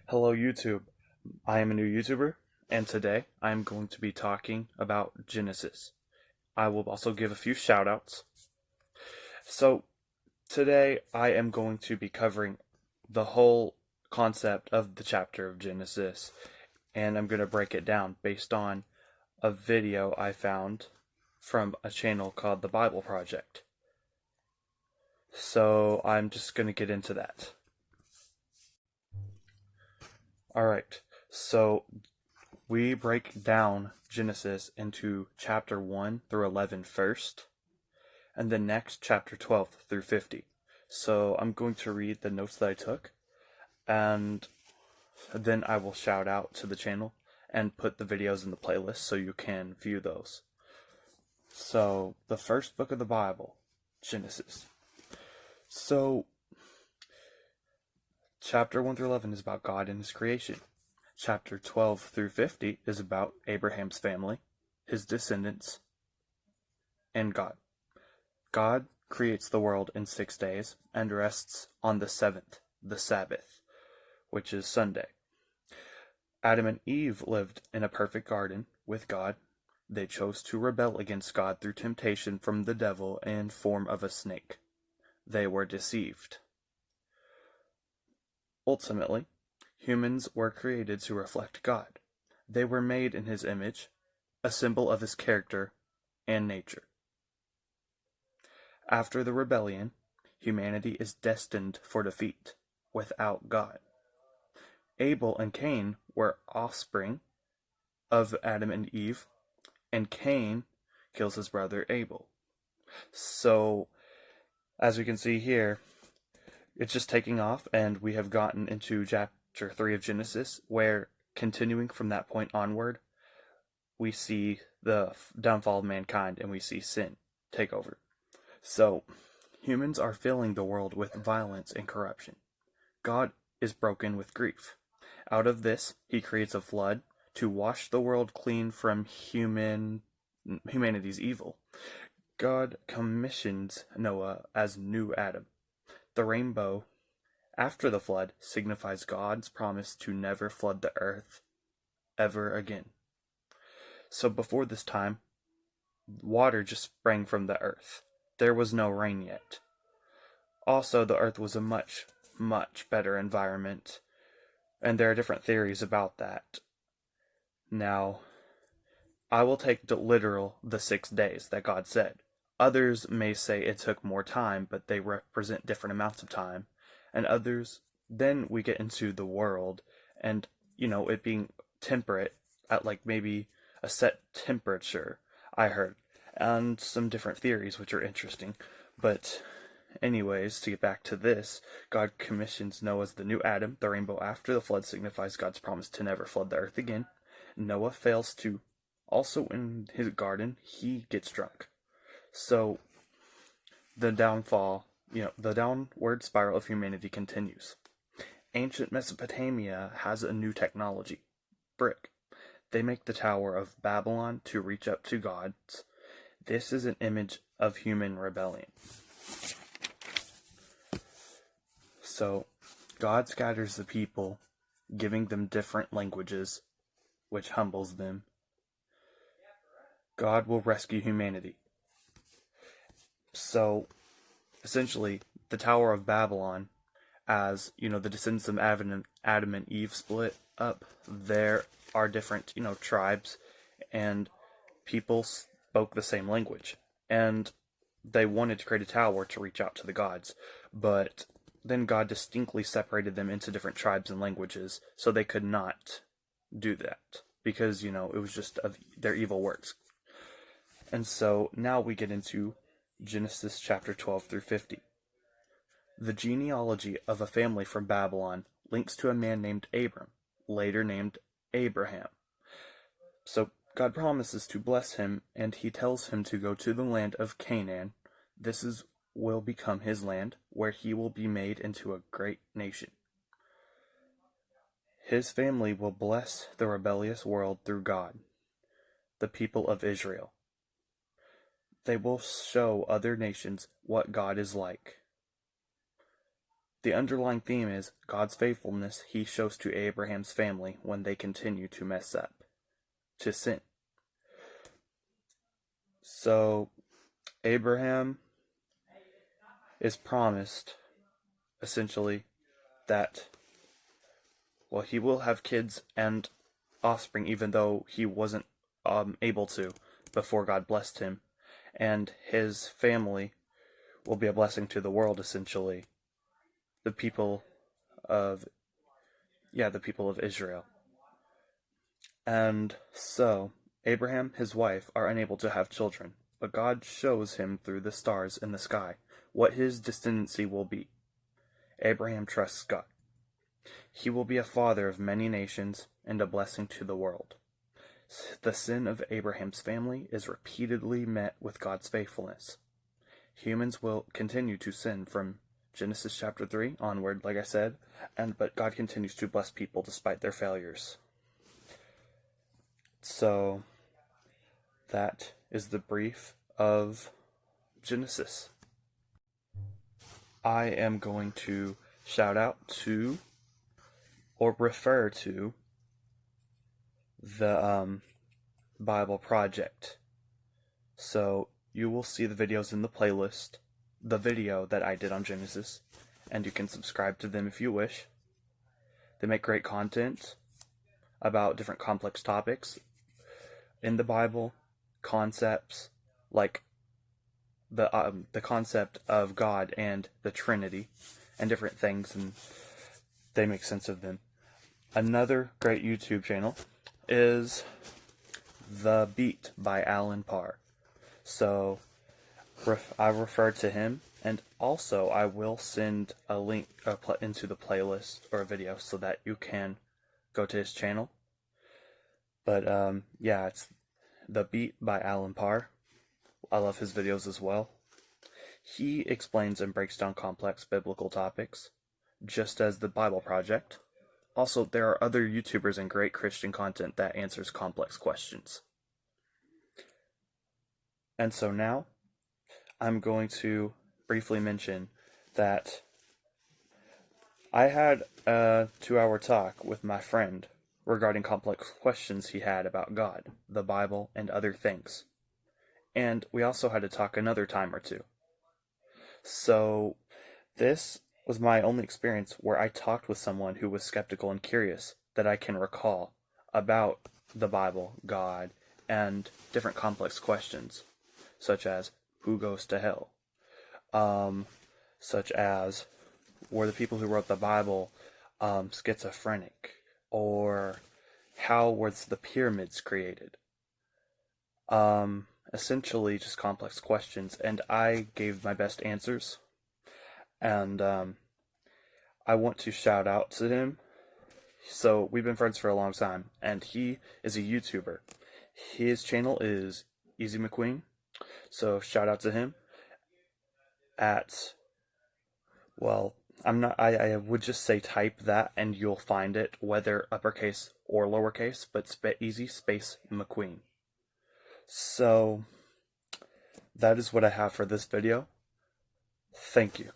Hello YouTube, I am a new YouTuber, and today I am going to be talking about Genesis. I will also give a few shoutouts. So, today I am going to be covering the whole concept of the chapter of Genesis, and I'm going to break it down based on a video I found from a channel called The Bible Project. So, I'm just going to get into that. Alright, so we break down Genesis into chapter 1 through 11 first, and then next chapter 12 through 50. So I'm going to read the notes that I took, and then I will shout out to the channel and put the videos in the playlist so you can view those. So, the first book of the Bible, Genesis. So, chapter 1 through 11 is about God and His creation. Chapter 12 through 50 is about Abraham's family, his descendants, and God. God creates the world in 6 days and rests on the seventh, the Sabbath, which is Sunday. Adam and Eve lived in a perfect garden with God. They chose to rebel against God through temptation from the devil in form of a snake. They were deceived. Ultimately, humans were created to reflect God. They were made in His image, a symbol of His character and nature. After the rebellion, humanity is destined for defeat without God. Abel and Cain were offspring of Adam and Eve, and Cain kills his brother Abel. So, as we can see here, it's just taking off, and we have gotten into chapter 3 of Genesis, where, continuing from that point onward, we see the downfall of mankind and we see sin take over. So, humans are filling the world with violence and corruption. God is broken with grief. Out of this, He creates a flood to wash the world clean from humanity's evil. God commissions Noah as new Adam. The rainbow, after the flood, signifies God's promise to never flood the earth ever again. So before this time, water just sprang from the earth. There was no rain yet. Also, the earth was a much, much better environment, and there are different theories about that. Now, I will take literal the 6 days that God said. Others may say it took more time, but they represent different amounts of time. And others, then we get into the world, and, it being temperate at like maybe a set temperature, I heard. And some different theories, which are interesting. But, anyways, to get back to this, God commissions Noah as the new Adam. The rainbow after the flood signifies God's promise to never flood the earth again. Noah fails to. Also, in his garden, he gets drunk. So, the downfall, the downward spiral of humanity continues. Ancient Mesopotamia has a new technology, brick. They make the Tower of Babylon to reach up to gods. This is an image of human rebellion. So, God scatters the people, giving them different languages, which humbles them. God will rescue humanity. So, essentially, the Tower of Babylon, as, the descendants of Adam and Eve split up, there are different, tribes, and people spoke the same language. And they wanted to create a tower to reach out to the gods, but then God distinctly separated them into different tribes and languages, so they could not do that, because, it was just of their evil works. And so now we get into Genesis chapter 12 through 50. The genealogy of a family from Babylon links to a man named Abram, later named Abraham. So God promises to bless him, and He tells him to go to the land of Canaan. Will become his land, where he will be made into a great nation. His family will bless the rebellious world through God, the people of Israel. They will show other nations what God is like. The underlying theme is God's faithfulness he shows to Abraham's family when they continue to mess up, to sin. So, Abraham is promised, essentially, that, well, he will have kids and offspring, even though he wasn't able to before God blessed him. And his family will be a blessing to the world, essentially. The people of Israel. And so, Abraham, his wife, are unable to have children, but God shows him through the stars in the sky what his descendancy will be. Abraham trusts God. He will be a father of many nations and a blessing to the world. The sin of Abraham's family is repeatedly met with God's faithfulness. Humans will continue to sin from Genesis chapter 3 onward, like I said, but God continues to bless people despite their failures. So, that is the brief of Genesis. I am going to shout out to, or refer to, the Bible Project. So, you will see the videos in the playlist, the video that I did on Genesis, and you can subscribe to them if you wish. They make great content about different complex topics in the Bible, concepts like the concept of God and the Trinity, and different things, and they make sense of them. Another great YouTube channel is The Beat by Alan Parr. So I refer to him, and also I will send a link into the playlist or a video so that you can go to his channel. But yeah, it's The Beat by Alan Parr. I love his videos as well. He explains and breaks down complex biblical topics, just as the Bible Project. Also, there are other YouTubers and great Christian content that answers complex questions. And so now, I'm going to briefly mention that I had a 2-hour talk with my friend regarding complex questions he had about God, the Bible, and other things. And we also had to talk another time or two. So, this was my only experience where I talked with someone who was skeptical and curious that I can recall about the Bible, God, and different complex questions, such as who goes to hell, such as were the people who wrote the Bible schizophrenic, or how was the pyramids created? Essentially just complex questions, and I gave my best answers. And I want to shout out to him. So we've been friends for a long time, and he is a YouTuber. His channel is Easy McQueen. So shout out to him. I would just say type that and you'll find it, whether uppercase or lowercase, but Easy space McQueen. So that is what I have for this video. Thank you.